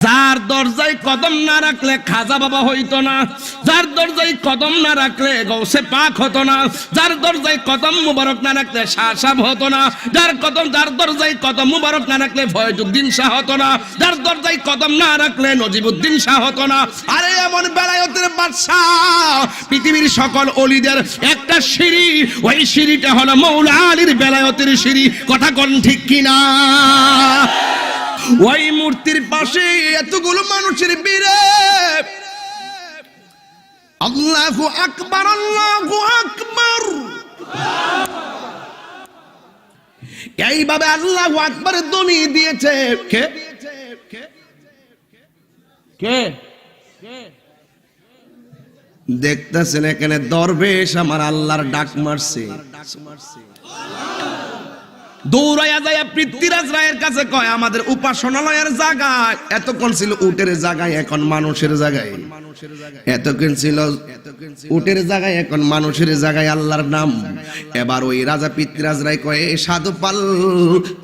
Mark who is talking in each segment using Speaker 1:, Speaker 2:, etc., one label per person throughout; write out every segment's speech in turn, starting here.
Speaker 1: যার দরজায় কদম না রাখলে খাজা বাবা হইতো না, যার দরজায় কদম না রাখলে গৌসে পাক হতো না, যার দরজায় কদম মুবারক না রাখলে শাহ সাহেব হতো না, যার দরজায় কদম মুবারক না রাখলে ফয়জউদ্দিন শাহ হতো না, যার দরজায় কদম না রাখলে নজিবউদ্দিন শাহ হতো না। আরে এমন বেলায়েতের বাদশাহ পৃথিবীর সকল ওলিদের একটা সিঁড়ি, ওই সিঁড়িটা হলো মৌলা আলীর বেলায়েতের সিঁড়ি। কথা কোন ঠিক কিনা? ওই মূর্তির পাশে এতগুলো মানুষের ভিড়ে আল্লাহু আকবার, আল্লাহু আকবার, এইভাবে আল্লাহু আকবারের ধ্বনি দিয়েছে কে? কে? দেখতেছেন এখানে দরবেশ আমার আল্লাহর ডাক মারছে। দৌড়াইয়া যায় পৃথ্বীরাজ রায়ের কাছে কয় আমাদের উপাসনালয়ের জায়গায় এতক্ষণ ছিল উটের জায়গায়, এখন মানুষের জায়গায়। এতক্ষণ ছিল উটের জায়গায়, এখন মানুষের জায়গায় আল্লাহর নাম। এবার ওই রাজা পৃথ্বীরাজ রায় কয় সাধু পাল,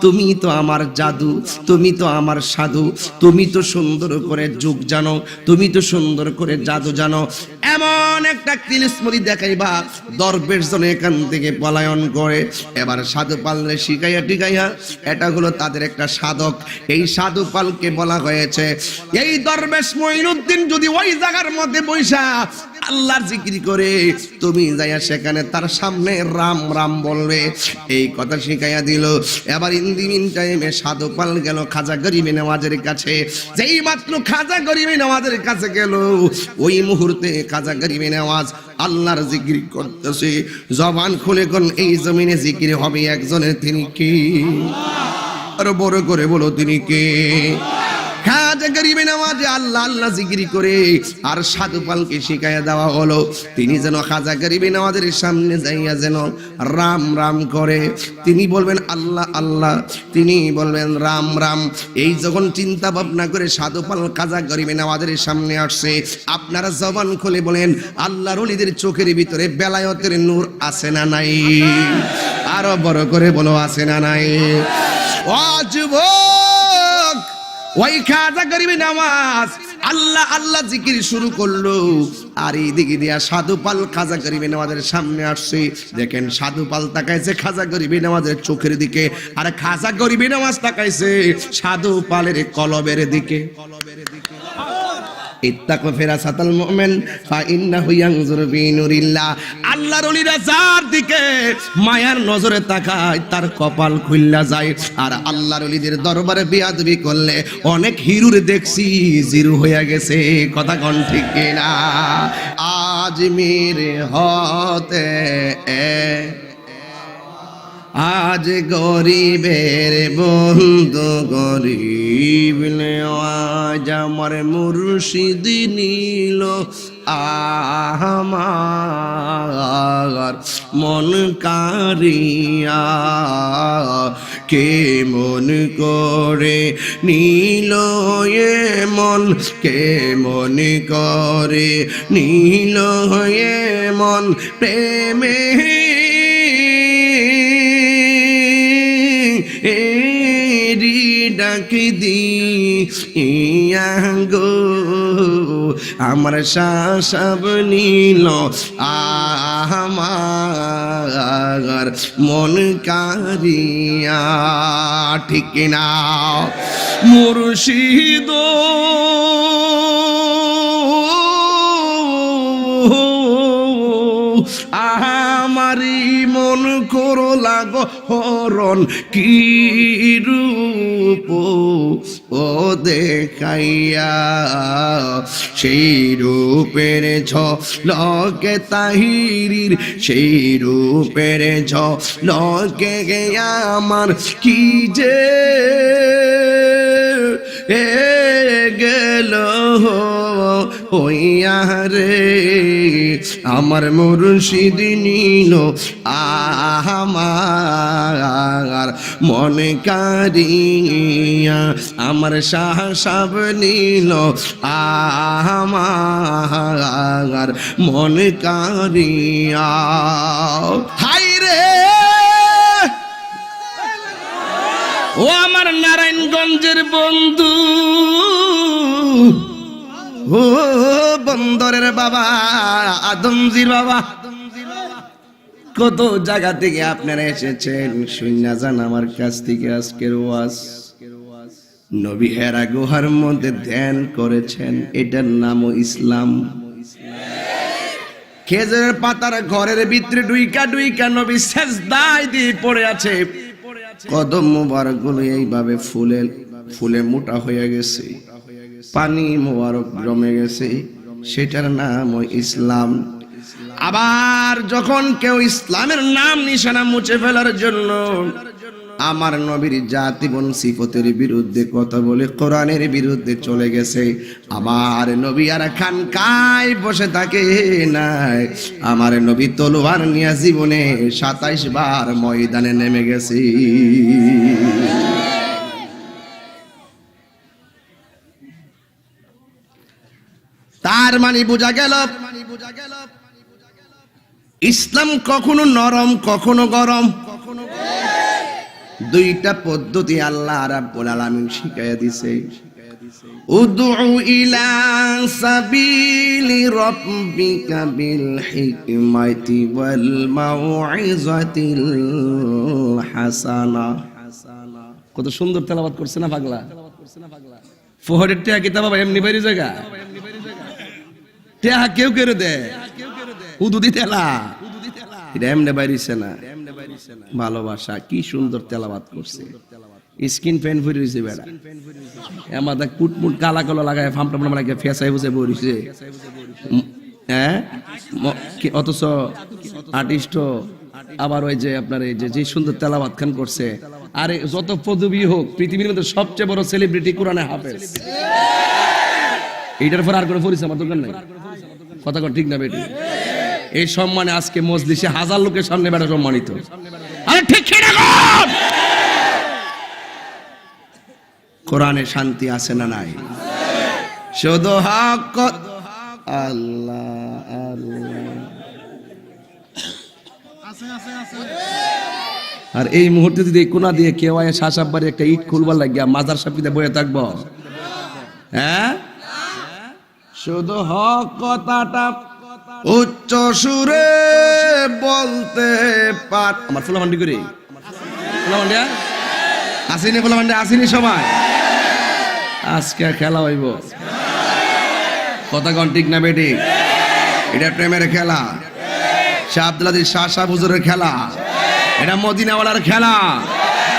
Speaker 1: তুমি তো আমার জাদু, তুমি তো আমার সাধু, তুমি তো সুন্দর করে যুগ জানো, তুমি তো সুন্দর করে জাদু জানো, এমন একটা তিলিস্মরি দেখাইবা দরবেশ জন এখান থেকে পলায়ন করে। এবার সাধু পালরে শিখাইয়া টিকাইয়া, এটা হলো তাদের একটা সাধক। এই সাধু পালকে বলা হয়েছে এই দরবেশ মঈনুদ্দিন যদি ওই জায়গার মধ্যে বৈশা আল্লাহর জিকির করে, তুমি যাইয়া সেখানে তার সামনে রাম রাম বলবে, এই কথা শিখাইয়া দিল। এবার ইন্দিমিন টাইমে সাধু পাল গেল খাজা গরিবে নওয়াজের কাছে। যেই মাত্র খাজা গরিবে নওয়াজের কাছে গেল, ওই মুহূর্তে খাজা গরিবে নওয়াজ আল্লাহর জিকির করতেছে। জবান খুলে কোন এই জমিনে জিকির হবে একজনের, তিনি কে? আরো বড় করে বলো, তিনি কে? খাজা গরিবে নওয়াজ আল্লাহ আল্লাহ জিকির করে আর সাধু পালকে শিখাইয়া দেওয়া হলো, তিনি যেন খাজা গরিবে নওয়াজের সামনে যাইয়া যেন রাম রাম করে। তিনি বলবেন আল্লাহ আল্লাহ, তিনি বলবেন রাম রাম। এই যখন চিন্তা ভাবনা করে সাধু পাল খাজা গরিবে নওয়াজের সামনে আসছে, আপনারা জবান খুলে বলেন আল্লাহর ওলিদের চোখের ভিতরে বেলায়েতের নূর আছে না নাই? আরো বড় করে বলো, আছে না নাই? ও যুবক, ওই খাজা গরিবে নওয়াজ আল্লাহ আল্লাহ জিকির শুরু করলো, আর এই দিকে দিয়া সাধু পাল খাজা গরিবে নওয়াজের সামনে আসছে। দেখেন সাধু পাল তাকাইছে খাজা গরিবে নওয়াজের চোখের দিকে, আর খাজা গরিবে নওয়াজ তাকাইছে সাধু পালের কলবের দিকে। ইত্তাকু ফিরাসাতাল মুমিন ফাইন্নাহু ইয়ানজুরু বিনুরিল্লাহ। আল্লাহর ওলিরা যার দিকে মায়ার নজরে তাকায় তার কপাল খুইল্লা যায়। আর আল্লাহর ওলিদের দরবারে বেয়াদবি করলে অনেক হিরুর দেখছি জিরু হয়ে গেছে। কথা কোন ঠিক কিনা? আজমির হতে আজ গরিবের বন্ধু গরিব নেওয়াজ আমার মুর্শিদ নীল আমার মন কারিয়া কে মন করে নীল এ মন, কে মন করে নীল এ মন প্রেমে ডাক দিয়া গো আমার শাসব নীল আমার মন কারিয়া। ঠিক না মুর্শিদ আমারি মন করো লাগো হরণ কি রূপ ও দেখাইয়া, সেই রূপের ঝলকে তাহিরির, সেই রূপের ঝলকে আমার কি যে গেল হইয়া রে আমার মুর্শিদ নীল আমার মনে কারিয়া, আমার শাহ সাব নীল আমার মনে কারিয়া। হাই রে ও আমার নারায়ণগঞ্জের বন্ধু, ও বন্দরের বাবা, আদমজির বাবা, কত জায়গা থেকে আপনারা এসেছেন, শুননা যান আমার কাছ থেকে আজকের ওয়াজ। নবী হেরা গুহার মধ্যে ধ্যান করেছেন, এটার নামও ইসলাম। খেজুরের পাতার ঘরের ভিতরে ডুইকা ডুইকা নবী সেজদায় দিয়ে পড়ে আছে, কদম মোবারক গুলো এইভাবে ফুলে ফুলে মোটা হয়ে গেছে, পানি মোবারক জমে গেছে, সেটার নাম ইসলাম। আবার যখন কেউ ইসলামের নাম নিশানা মুছে ফেলার জন্য আমার নবীর জাতি বন সিফতের বিরুদ্ধে কথা বলে কোরআনের বিরুদ্ধে চলে গেছে, আমার নবী আর খানকায় বসে থাকে নাই, আমার নবী তলোয়ার নিয়ে জীবনে 27 বার ময়দানে নেমে গেছে। তার মানে বোঝা গেল ইসলাম কখনো নরম কখনো গরম, দুইটা পদ্ধতি আল্লাহ রাব্বুল আলামিন শিখাইয়া দিছে। উদউ ইলা সাবিলি রাব্বিকা বিল হিকমাতি ওয়াল মাউইজাতিল হাসানা। কত সুন্দর তেলাওয়াত করছে না পাগলা? ফোহরের টিয়া কিতাব বাবা এমনি বাইরে জায়গা টিয়া কেউ করে দে উদুদি তেলা, এটা এমনি বাইরেছে না। ভালোবাসা কি সুন্দর তেলাওয়াত করছে, স্কিন পেন ফুরি হইছে বেড়া, আমাদের কুটমুট কালা কালো লাগায় ফামটা লাগায় ফেসাই বসে বইছে, হ্যাঁ অথচ আর্টিস্ট আবার ওই যে আপনার এই যে সুন্দর তেলাওয়াত খান করছে। আরে যত পদবী হোক, পৃথিবীর মধ্যে সবচেয়ে বড় সেলিব্রিটি কোরআনে হাফেজ, এইটার পর আর কোনো পরিচয় আমার দরকার নাই। কথা ঠিক না বেটি? এই সম্মানে আজকে মজলিসে 1000 লোকের সামনে বেটা সম্মানিত। আরে ঠিক না? কোরআনে শান্তি আছে না নাই? শুধু হক আল্লাহ আল্লাহ আর এই মুহূর্তে যদি কোনা দিয়ে কেউ আয় শাসাববাড়ি একটা ইট খুলবার লাগিয়া মাজার সাপিতে বয়ে থাকবো, হ্যাঁ? শুধু হক কথাটা উচ্চ সুরে বলতে পার। আমার ফুলামান্ডি করি, ফুলামান্ডিয়া আসেনি, ফুলামান্ডি আসেনি সবাই, আজকে খেলা হইব। কথা কন ঠিক না বেটি? এটা প্রেমের খেলা, শাহ আব্দুল আজিজ শাহ হুজুরের খেলা, এটা মদিনাওয়ালার খেলা।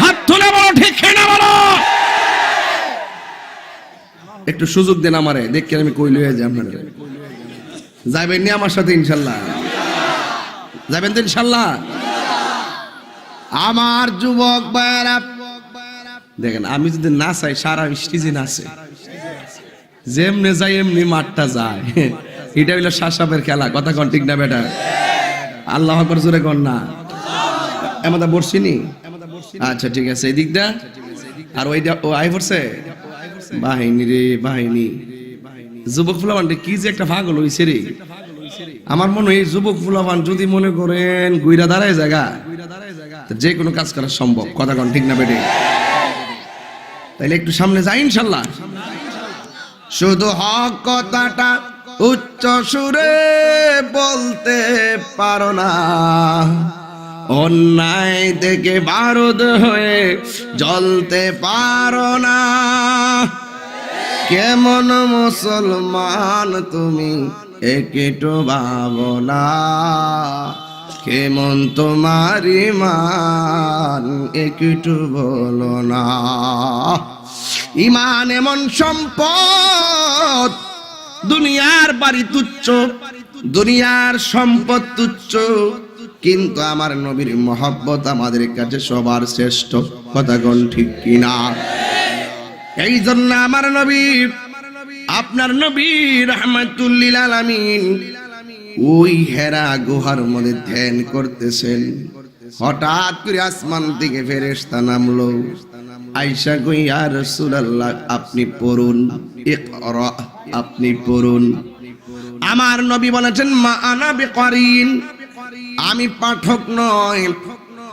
Speaker 1: হাত তুলে বলো ঠিক না বলো। একটু সুযোগ দেন আমারে, দেখে আমি কই লয়ে যাই। আপনারা যাবেন নি আমার সাথে ইনশাল্লাহ? যাবেন তো ইনশাল্লাহ? আমার যুবক ভাইরা দেখেন, আমি যদি না চাই সারা স্টেজে নাচে, যেমনে যাই এমনি মাঠটা যায়, এটা হইলো শাসাবের খেলা। কথা কন ঠিক না বেটা? আল্লাহ আকবার জোরে কন না। আমাদের বর্ষিনি, আচ্ছা ঠিক আছে, এই দিকটা আর ওইটা ও আই পড়ছে বাহিনী রে বাহিনী। যুবক ফুলাবানটা কি যে একটা পাগল হইছে রে। আমার মনে হয় যুবক ফুলাবান যদি মনে করেন গুইরা দাঁড়ায় জায়গা, যে কোনো কাজ করা সম্ভব। কথা কন ঠিক না বেটে? তাইলে একটু সামনে যাই ইনশাল্লাহ। শুধু হক কথাটা উচ্চ সুরে বলতে পারো না, অন্যায় থেকে বারুদ হয়ে জ্বলতে পারো না। কেমন মুসলমান তুমি একটু ভাবো না, কেমন তোমার ঈমান একটু বলো না। ঈমান এমন সম্পদ, দুনিয়ার বাড়ি তুচ্ছ, দুনিয়ার সম্পদ তুচ্ছ, কিন্তু আমার নবীর মহব্বত আমাদের কাছে সবার শ্রেষ্ঠ। কথা কোন ঠিক কিনা? এই জন্য আমার নবী, আপনার নবী রাহমাতুল লিল আলামিন ওই হেরা গুহার মধ্যে ধ্যান করতেছেন। হঠাৎ করে আসমান থেকে ফেরেশতা নামলো, আয়েশা কই ইয়া রাসূলুল্লাহ আপনি পড়ুন, ইকরা, আপনি পড়ুন। আমার নবী বলেছেন মা আনা বিকারিন, আমি পাঠক নয়,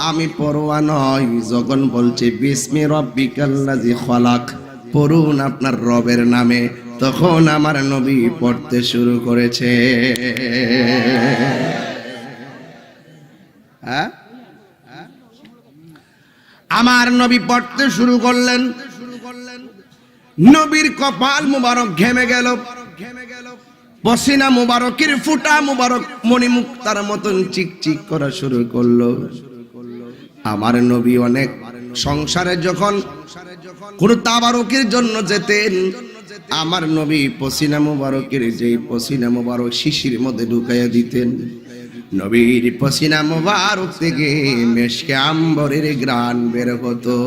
Speaker 1: আমি পড়ুয়া নয়। যখন বলছে বিসমি রাব্বিকাল্লাযী খালাক, পড়ুন আপনার রবের নামে। তখন আমার নবী পড়তে শুরু করেছে। হ্যাঁ, আমার নবী পড়তে শুরু করলেন। নবীর কপাল মুবারক ঘেমে গেল, পসিনা মুবারকের ফুটা মুবারক মণিমুক্তার মতন চিকচিক করা শুরু করলো। আমার নবী অনেক সংসারে যখন কোন তাবারকের জন্য যেতেন, আমার নবী পসিনা মুবারকের যেই পসিনা মুবারক শিশির মধ্যে ঢুকাইয়া দিতেন, নবীর পসিনা মুবারক থেকে মেশকে আম্বরের ঘ্রাণ বের হতো।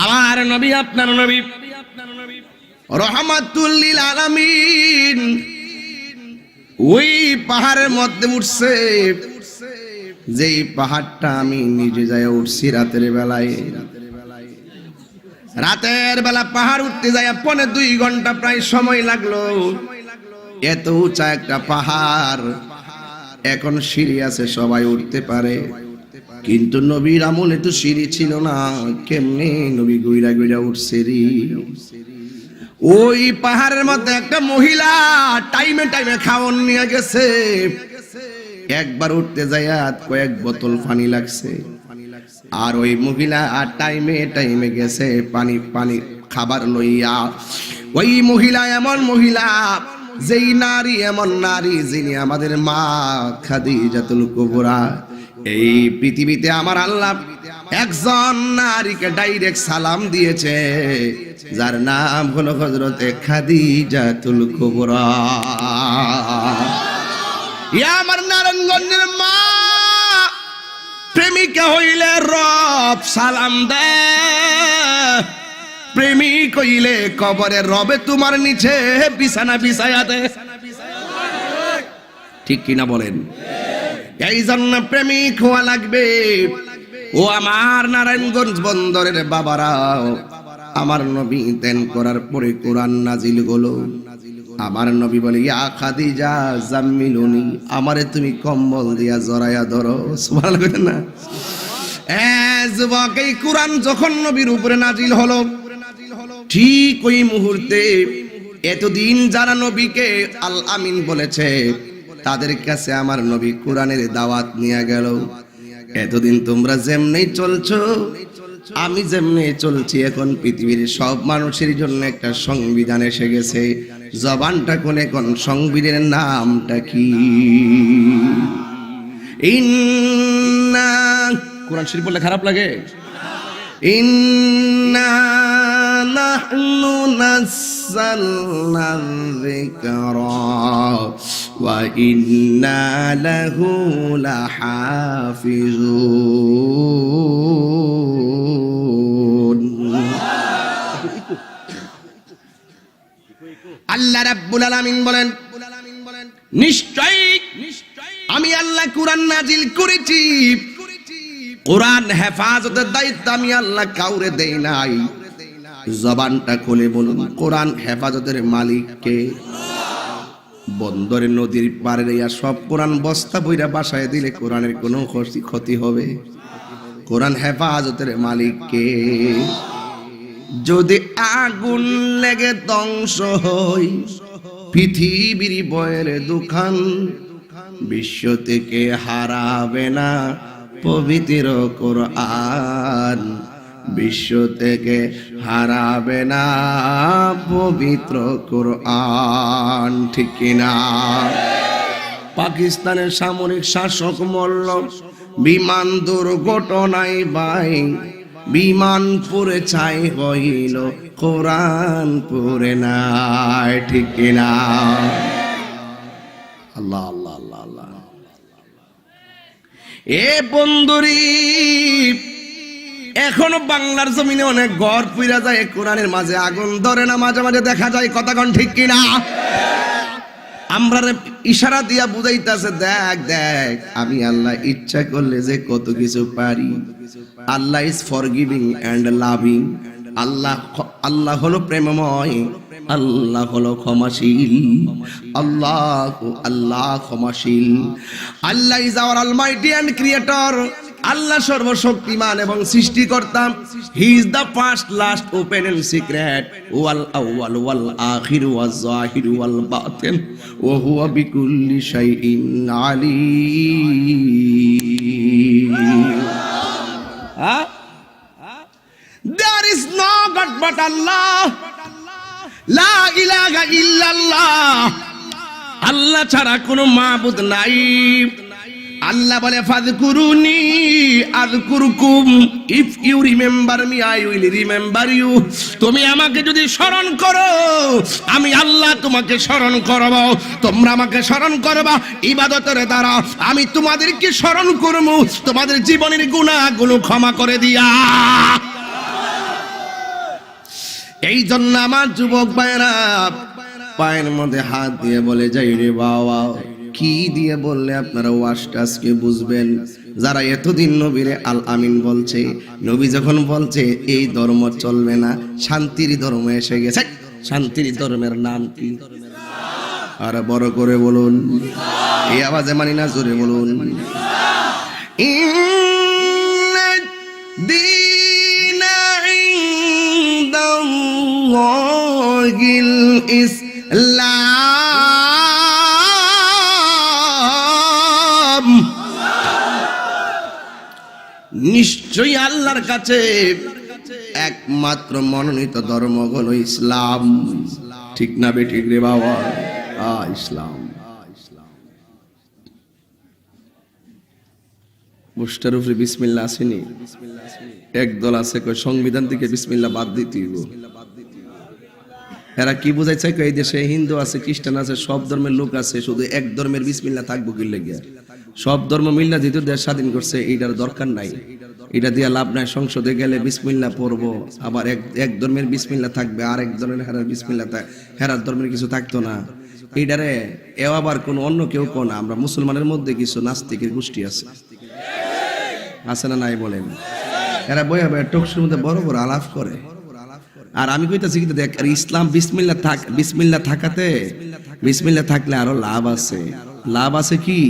Speaker 1: আমার নবী, আপনার নবী রহমাতুল লিল আলামিন ওই পাহাড়ের মধ্যে উঠছে, যেই পাহাড়টা আমি নিজে যাই উঠছি রাতের বেলায়। রাতের বেলা পাহাড় উঠতে যায় 2.5 ঘন্টা প্রায় সময় লাগলো। এত উঁচা একটা পাহাড়, এখন সিঁড়ি আছে, সবাই উঠতে পারে, কিন্তু নবীর আমলে তো সিঁড়ি ছিল না। কেমনে নবী গুইরা গুইরা উঠছে রে। ওই পাহাড়ের মধ্যে একটা মহিলা টাইমে টাইমে খাওয়ান নিয়ে গেছে। একবার উঠতে যাইয়া কয়েক বোতল পানি লাগছে, আর ওই মহিলা আর টাইমে টাইমে গেছে পানি পানি খাবার লইয়া। ওই মহিলা এমন মহিলা, যেই নারী এমন নারী, যিনি আমাদের মা খাদিজাতুল কুবরা। এই পৃথিবীতে আমার আল্লাহ একজন নারীকে ডাইরেক্ট সালাম দিয়েছে, যার নাম হলো হযরতে খাদিজাতুল কুবরা। ইয়া আমার নারায়ণগঞ্জের মা, প্রেমিকা হইলে রব সালাম দে, প্রেমিক হইলে কবরে রবে তোমার নিচে বিছানা বিছায়া দে। ঠিক কিনা বলেন? এই জন্য প্রেমিক হওয়া লাগবে। ও আমার নারায়ণগঞ্জ বন্দরের বাবারাও, আমার নবী দেন করার পরে কোরআন নাজিল হলো। আমার নবী বলে, ইয়া খাদিজা জাম্মিলুনি, আমারে তুমি কম্বল দিয়া জড়াইয়া ধরো। সুবহানাল্লাহ না? যুবক, এই কোরআন যখন নবীর উপরে নাজিল হলো, ঠিক ওই মুহূর্তে এতদিন যারা নবীকে আল আমিন বলেছে, তাদের কাছে আমার নবী কোরআনের দাওয়াত নিয়ে গেল। এতদিন তোমরা যেমনি চলছো, আমি যেমনি চলছি, এখন পৃথিবীর সব মানুষের জন্য একটা সংবিধান এসে গেছে। জবানটা কোনে কোন সংবিধানের নামটা কি? ইন্না, কোরআন শরীফ বললে খারাপ লাগে? ইন্না নাহনু নাযালনা যিকরা ওয়া ইন্না লাহু লাহাফিজুন। আল্লাহ রাব্বুল আলামিন বলেন, নিশ্চয় আমি আল্লাহ কোরআন নাজিল করেছি। কোরআন হেফাজতের দায়িত্ব আমি আল্লাহ কাউরে দেই নাই। জবানটা খুলে বলুন, কোরআন হেফাজতের মালিক কে? বন্দরে নদীর পাড়ে রেয়া সব কোরআন বস্তা বইরা বাসায় দিলে কোরআনের কোনো ক্ষতি হবে? কোরআন হেফাজতের মালিক কে? যদি আগুন লেগে ধ্বংস হয় পৃথিবীর বয়ের দোকান, বিশ্ব থেকে হারাবে না পবিত্র কোরআন, বিশ্ব থেকে হারাবে না পবিত্র কোরআন। ঠিক কিনা? পাকিস্তানের সামরিক শাসক মরল বিমান দুর্ঘটনায় ভাই, বিমান পুরে ছাই হইল, কোরআন পুরে নাই। ঠিক কিনা? আল্লাহ আল্লাহ আল্লাহ আল্লাহ। এ বন্ধুরি, এখনো বাংলার জমিনে অনেক ঘর পুইরা যায়, কোরআনের মাঝে আগুন ধরে না, মাঝে মাঝে দেখা যায়। কথা কোন ঠিক কিনা? আমরা ইশারা দিয়া বুঝাইতেছে, দেখ দেখ আমি আল্লাহ ইচ্ছা করলে যে কত কিছু পারি। Allah is forgiving and loving. আল্লাহ হলো প্রেমময়, আল্লাহ হলো ক্ষমাশীল। আল্লাহ ক্ষমাশীল। Allah is our almighty and creator. আল্লাহ সর্বশক্তিমান এবং সৃষ্টিকর্তা। He is the first, last, open and secret, ওয়াল আউয়াল ওয়াল আখির ওয়াল জাহির ওয়াল বাতিন, ওয়া হুয়া বিকুল্লি শাইইন Alim. There is no God but Allah. La ilaha illallah. আল্লাহ ছাড়া কোনো মাবুদ নাই। আল্লাহ বলে ফাযকুরুনি আযকুরকুম, if you remember me I will remember you. তুমি আমাকে যদি স্মরণ করো আমি আল্লাহ তোমাকে স্মরণ করব। তোমরা আমাকে স্মরণ করবা ইবাদতের দ্বারা, আমি তোমাদেরকে স্মরণ করব তোমাদের জীবনের গুনাহগুলো ক্ষমা করে দিয়া। এই জন্য আমার যুবক ভাইরা পায়ের মধ্যে হাত দিয়ে বলে যাই রে বাবা, কি দিয়ে বললে আপনারা ওয়াজটা আজকে বুঝবেন? যারা এতদিন নবীরে আল আমিন বলছে, নবী যখন বলছে এই ধর্ম চলবে না, শান্তির ধর্ম এসে গেছে। শান্তির ধর্মের নাম কি? আর বড় করে বলুন, এই আওয়াজে মানি না, জোরে বলুন। ইসলাম, নিশ্চয়ই আল্লাহর কাছে একমাত্র মনোনীত ধর্ম হলো ইসলাম। ঠিক না বেঠিক রে বাবা? ইসলাম। মুস্টার উপরে বিসমিল্লাহ আসেনি? একদল আছে কই সংবিধান থেকে বিসমিল্লাহ বাদ দিতে হইব। এরা কি বুঝাই চাই? এই দেশে হিন্দু আছে, খ্রিস্টান আছে, সব ধর্মের লোক আছে, শুধু এক ধর্মের বিসমিল্লাহ থাকবো কি লাগিয়া? সব ধর্ম মিল্লা যেহেতু দেশ স্বাধীন করছে, এইটার দরকার নাই, এটা দিয়া লাভ নাই। সংসদে গেলে বিসমিল্লাহ পড়বো, আবার এক ধর্মের বিসমিল্লাহ থাকবে, আর এক ধর্মের হেরার বিসমিল্লাহ, হেরার ধর্মের কিছু থাকতো না। এইটারে এও আবার কোন অন্য কেউ কোন না। আমরা মুসলমানের মধ্যে কিছু নাস্তিকের গোষ্ঠী আছে, আছে না নাই বলেন? এরা বইয়া বইয়া টকশোর মধ্যে বড় বড় আলাপ করে। আর আমি কইতাছি কি, দেখ ইসলাম বিসমিল্লাহ থাক, বিসমিল্লাহ থাকাতে, বিসমিল্লাহ থাকলে আরো লাভ আছে। লাভ আছে কি?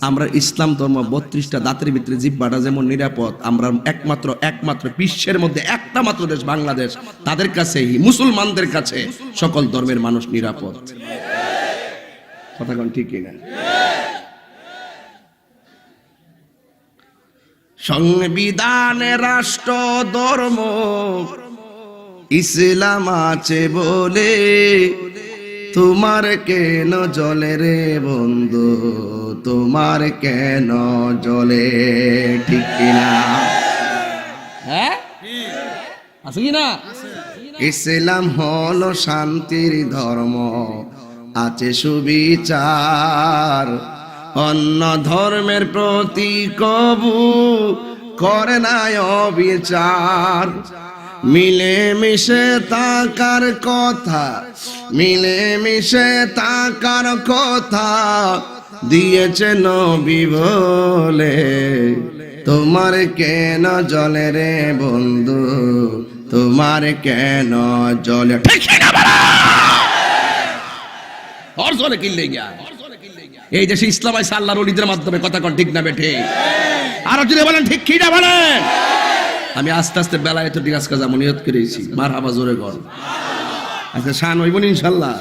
Speaker 1: আমরা ইসলাম ধর্ম 32টা দাঁতের ভিতরে জিহ্বাটা যেমন নিরাপদ, আমরা একমাত্র বিশ্বের মধ্যে একটা মাত্র দেশ বাংলাদেশ, তাদের কাছে, মুসলমানদের কাছে সকল ধর্মের মানুষ নিরাপদ। কথা কোন ঠিক কিনা? সংবিধানে রাষ্ট্র ধর্ম ইসলাম আছে বলে তোমার কেন জ্বলে রে বন্ধু, তোমার কেন জ্বলে? ঠিক কিনা? হ্যাঁ আছে কিনা? ইসলাম হলো শান্তির ধর্ম, আছে সুবিচার, অন্য ধর্মের প্রতি কবু করে না অবিচার। মিলে মিশে থাকার কথা, মিলে মিশে থাকার কথা দিয়েছে নবী বলে, তোমার কেন জ্বলে রে বন্ধু, তোমার কেন জ্বলে? और जोरे किल्ले गया এই দেশে ইসলাম আইছে আল্লাহর ওলিদের মাধ্যমে। কথা কোন ঠিক না বেঠে? আর যদি বলেন ঠিক কি না বলেন? আমি আস্তে আস্তে বেলায় তো ঠিক আজকে যাবো নিয়ত করেছি। মারহাবা, জোরে কর। আচ্ছা শান হইব না ইনশাআল্লাহ।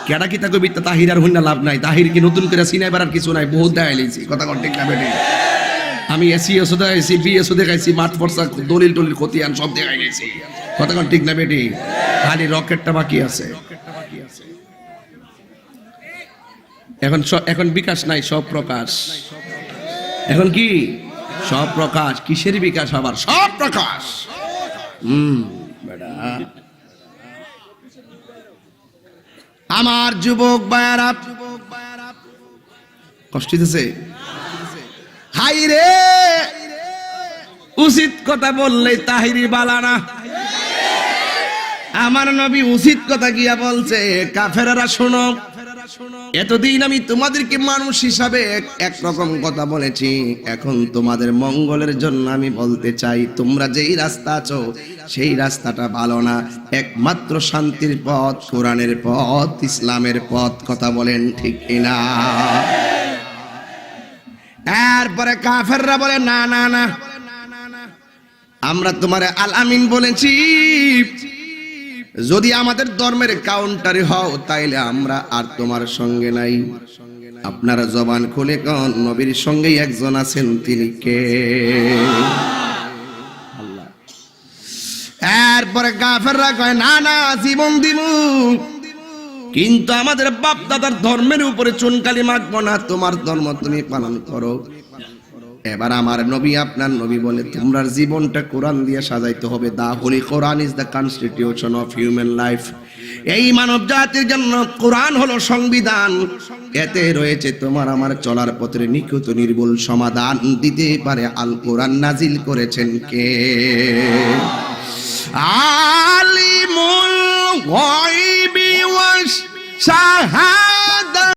Speaker 1: কেডা কি তাকে বিত্তা তাহির আর হইনা লাভ নাই। তাহির কি নতুন করে সিনাই বাড়ার কিছু নাই, বহুত দেখাইছি। কথা কোন ঠিক না বেঠে? আমি এসি এসো দেখাইছি, বি এসো দেখাইছি, মাঠ ফর্সা দলিল টলিল খতিয়ান সব দেখাই গেছি। কথা কোন ঠিক না বেঠে? খালি রকেটটা বাকি আছে। এখন বিকাশ নাই, সব প্রকাশ। এখন কি? সব প্রকাশ। কিসের বিকাশ? আবার সব প্রকাশ। আমার যুবক ভাইরা কষ্ট দিতেছে। হাই রে, উচিত কথা বললে তাহিরি বালানা। আমার নবী উচিত কথা গিয়া বলছে, কাফেররা শোনো, এতদিন আমি তোমাদেরকে মানুষ হিসাবে একরকম কথা বলেছি, এখন তোমাদের মঙ্গলের জন্য আমি বলতে চাই, তোমরা যেই রাস্তা আছো সেই রাস্তাটা ভালো না। একমাত্র শান্তির পথ কোরআনের পথ, ইসলামের পথ। কথা বলেন ঠিক কিনা? এরপর এরপরে কাফেররা বলে না না না, আমরা তোমারে আল আমিন বলেছি, যদি আমাদের ধর্মের কাউন্টারে হও তাইলে আমরা আর তোমার সঙ্গে নাই। আপনারা জবান খুলে কোন নবীর সঙ্গে একজন আছেন, তিনি কে? আল্লাহ। এরপরে কাফেররা কয় না না, জীবন দিমু, কিন্তু আমাদের বাপ দাদার ধর্মের উপরে চুনকালি মাখবো না, তোমার ধর্ম তুমি পালন করো। এবার আমার নবী, আপনার নবী বলে তোমরা জীবনটা কোরআন দিয়ে সাজাইতে হবে। The holy Quran is the constitution of human life. এই মানব জাতির জন্য কোরআন হলো সংবিধান, এতে রয়েছে তোমার আমার চলার পথের নিখুঁত নির্ভুল সমাধান। দিতে পারে আল কোরআন নাজিল করেছেন কে? আলিমুল গায়বি ওয়াশ শাহাদাহ